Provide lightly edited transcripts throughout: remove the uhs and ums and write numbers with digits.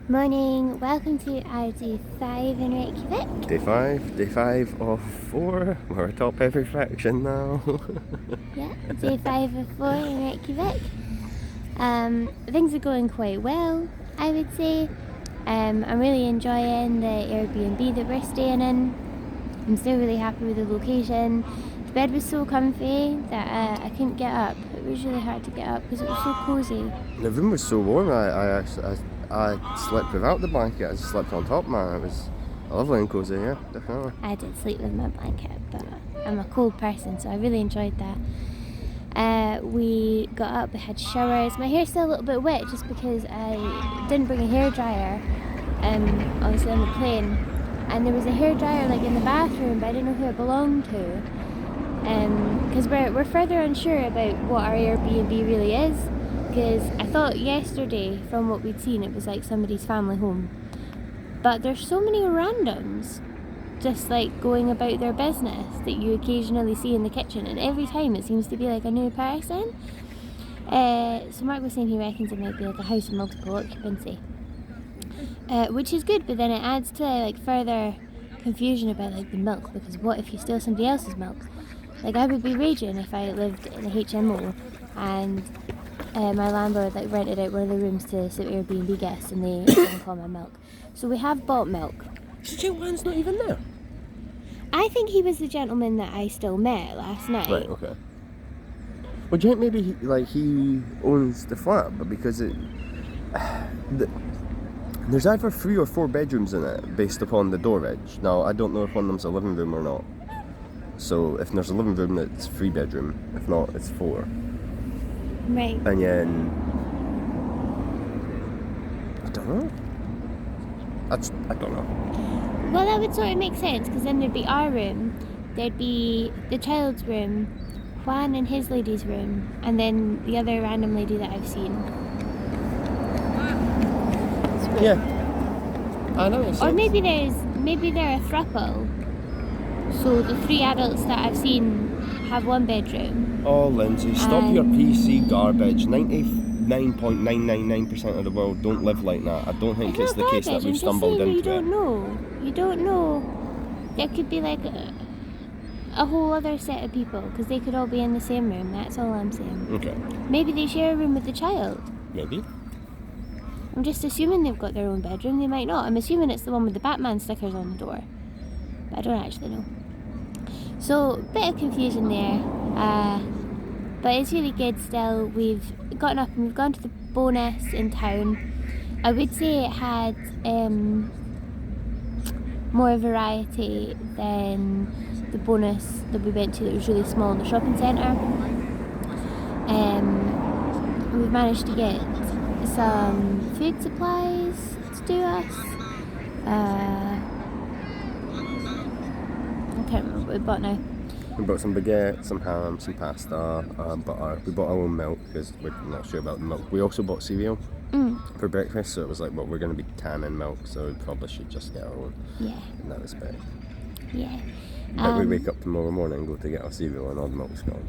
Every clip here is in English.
Morning, welcome to our day 5 in Reykjavik. Day five of 4. We're atop every fraction now. Yeah, day 5 of 4 in Reykjavik. Things are going quite well, I would say. I'm really enjoying the Airbnb that we're staying in. I'm still really happy with the location. The bed was so comfy that I couldn't get up. It was really hard to get up because it was so cosy. The room was so warm. I slept without the blanket. I just slept on top, man. It was lovely and cozy, yeah, definitely. I did sleep with my blanket, but I'm a cold person, so I really enjoyed that. We got up, we had showers. My hair's still a little bit wet just because I didn't bring a hairdryer, obviously on the plane. And there was a hairdryer like in the bathroom, but I didn't know who it belonged to. Because we're further unsure about what our Airbnb really is. Because I thought yesterday, from what we'd seen, it was like somebody's family home. But there's so many randoms just like going about their business that you occasionally see in the kitchen, and every time it seems to be like a new person. So Mark was saying he reckons it might be like a house of multiple occupancy, which is good, but then it adds to like further confusion about like the milk, because what if you steal somebody else's milk? Like, I would be raging if I lived in a HMO and my landlord like rented out one of the rooms to some Airbnb guests and they drank all my milk. So we have bought milk. So Joanne's not even there? I think he was the gentleman that I still met last night. Right, okay. Well, do you think maybe he owns the flat, but because there's either 3 or 4 bedrooms in it based upon the door edge. Now, I don't know if one of them's a living room or not. So if there's a living room, it's 3 bedroom. If not, it's 4. Right. And then I don't know. I don't know. Well, that would sort of make sense, because then there'd be our room, there'd be the child's room, Juan and his lady's room, and then the other random lady that I've seen. Yeah. I know. Or maybe they're a throuple. So the 3 adults that I've seen have 1 bedroom. Oh, Lindsay, stop your PC garbage. 99.999% of the world don't live like that. I don't think it's the case that we've stumbled into it. You don't know. There could be like a whole other set of people, because they could all be in the same room. That's all I'm saying. Okay. Maybe they share a room with the child. Maybe. I'm just assuming they've got their own bedroom. They might not. I'm assuming it's the one with the Batman stickers on the door. But I don't actually know. So, bit of confusion there. But it's really good still. We've gotten up and we've gone to the bonus in town. I would say it had more variety than the bonus that we went to that was really small in the shopping centre. We've managed to get some food supplies to do us. I can't remember what we bought now. We bought some baguette, some ham, some pasta, butter. We bought our own milk because we're not sure about the milk. We also bought cereal for breakfast, so it was like, well, we're going to be canning milk, so we probably should just get our own. Yeah. In that respect. Yeah. But we wake up tomorrow morning and go to get our cereal and all the milk's gone.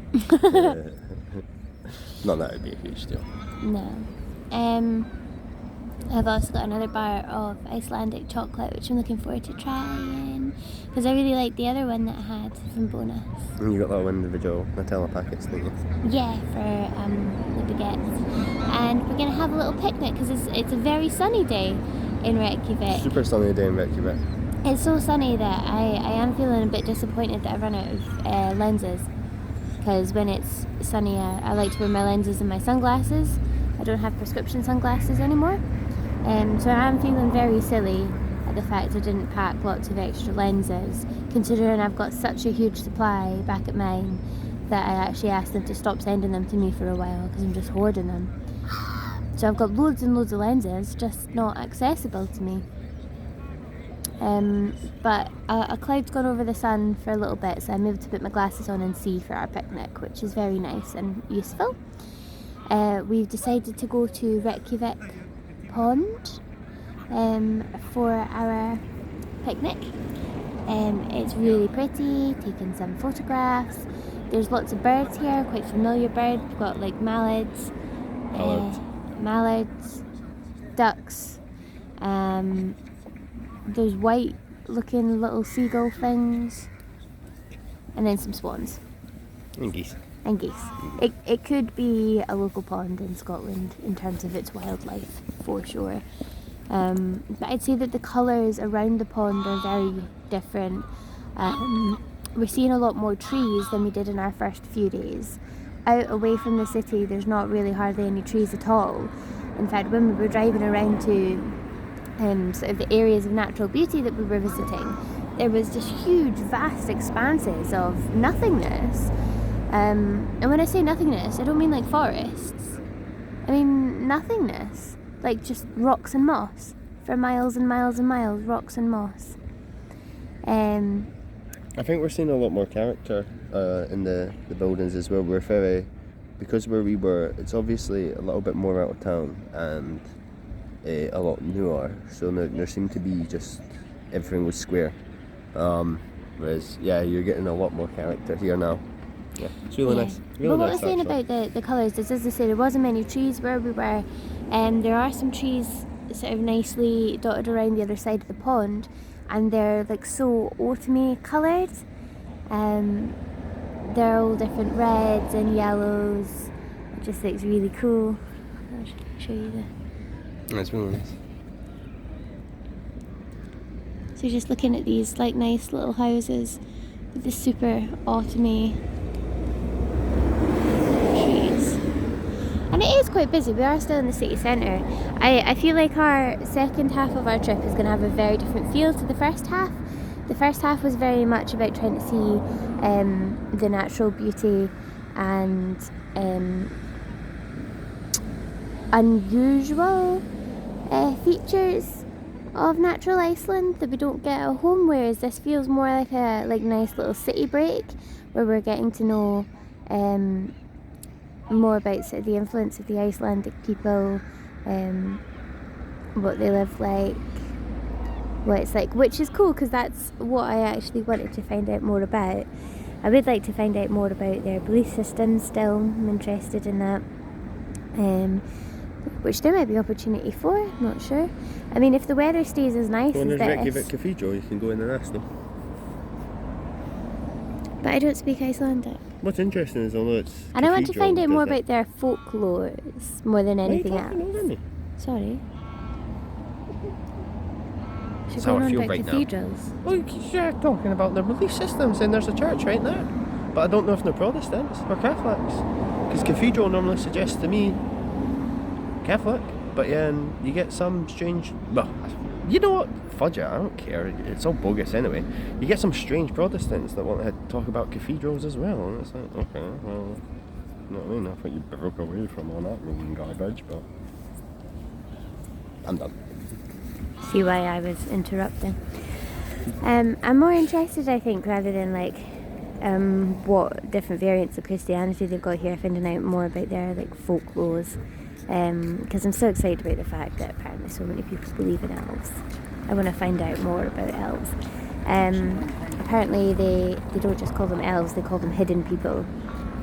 Not that it would be a huge deal. No. I've also got another bar of Icelandic chocolate, which I'm looking forward to trying, because I really liked the other one that I had from bonus. And you got that individual Nutella packets, didn't you? Yeah, for the baguettes. And we're going to have a little picnic, because it's a very sunny day in Reykjavik. Super sunny day in Reykjavik. It's so sunny that I am feeling a bit disappointed that I've run out of lenses, because when it's sunny I like to wear my lenses and my sunglasses. I don't have prescription sunglasses anymore, so I'm feeling very silly at the fact I didn't pack lots of extra lenses, considering I've got such a huge supply back at mine that I actually asked them to stop sending them to me for a while because I'm just hoarding them. So I've got loads and loads of lenses, just not accessible to me. But a cloud's gone over the sun for a little bit, so I'm able to put my glasses on and see for our picnic, which is very nice and useful. We've decided to go to Reykjavik Pond for our picnic. It's really pretty, taking some photographs. There's lots of birds here, quite familiar birds. We've got like mallards, ducks, Those white looking little seagull things, and then some swans. And geese. And geese. It could be a local pond in Scotland in terms of its wildlife, for sure. But I'd say that the colours around the pond are very different. We're seeing a lot more trees than we did in our first few days. Out away from the city, there's not really hardly any trees at all. In fact, when we were driving around to sort of the areas of natural beauty that we were visiting, there was just huge, vast expanses of nothingness. And when I say nothingness, I don't mean like forests. I mean nothingness, like just rocks and moss for miles and miles and miles, rocks and moss. I think we're seeing a lot more character in the buildings as well. We're very, because where we were, it's obviously a little bit more out of town and a lot newer. So there seemed to be just everything was square. Whereas, yeah, you're getting a lot more character here now. Yeah, it's really nice. Really but what nice, I was saying about the colours is, as I say, there wasn't many trees where we were. There are some trees sort of nicely dotted around the other side of the pond, and they're like so autumny coloured. They're all different reds and yellows. It just looks really cool. I'll show you That's really nice. So you're just looking at these like nice little houses with the super autumny trees. And it is quite busy. We are still in the city centre. I feel like our second half of our trip is going to have a very different feel to the first half. The first half was very much about trying to see the natural beauty and unusual features of natural Iceland that we don't get at home, whereas this feels more like a nice little city break where we're getting to know more about sort of the influence of the Icelandic people, what they live like, what it's like, which is cool because that's what I actually wanted to find out more about. I would like to find out more about their belief system still. I'm interested in that, which there might be opportunity for, I'm not sure. I mean, if the weather stays as nice When as there's this. Reykjavik Cathedral, you can go in and ask them. But I don't speak Icelandic. What's interesting is, although it's And I want to find out more does about their folklores more than anything What are you talking about, else. Sorry. Should That's go how I on feel about right now. cathedrals. Well, you're talking about their belief systems, and there's a church right there. But I don't know if they're Protestants or Catholics. Because cathedral normally suggests to me Catholic. But yeah, and you get some strange... Well, you know what? Fudge it, I don't care. It's all bogus anyway. You get some strange Protestants that want to talk about cathedrals as well. And it's like, okay, well... You know what I mean? I think you broke away from all that Roman garbage, but... I'm done. See why I was interrupting. I'm more interested, I think, rather than like what different variants of Christianity they've got here, finding out more about their like folklores. Because I'm so excited about the fact that apparently so many people believe in elves. I want to find out more about elves. Apparently they don't just call them elves, they call them hidden people.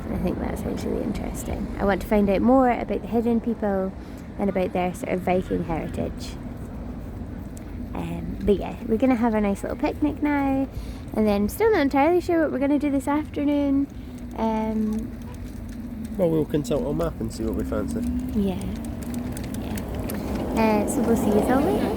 And I think that sounds really interesting. I want to find out more about the hidden people and about their sort of Viking heritage. But yeah, we're going to have a nice little picnic now, and then still not entirely sure what we're going to do this afternoon. Well, we'll consult our map and see what we fancy. Yeah. So we'll see you all later.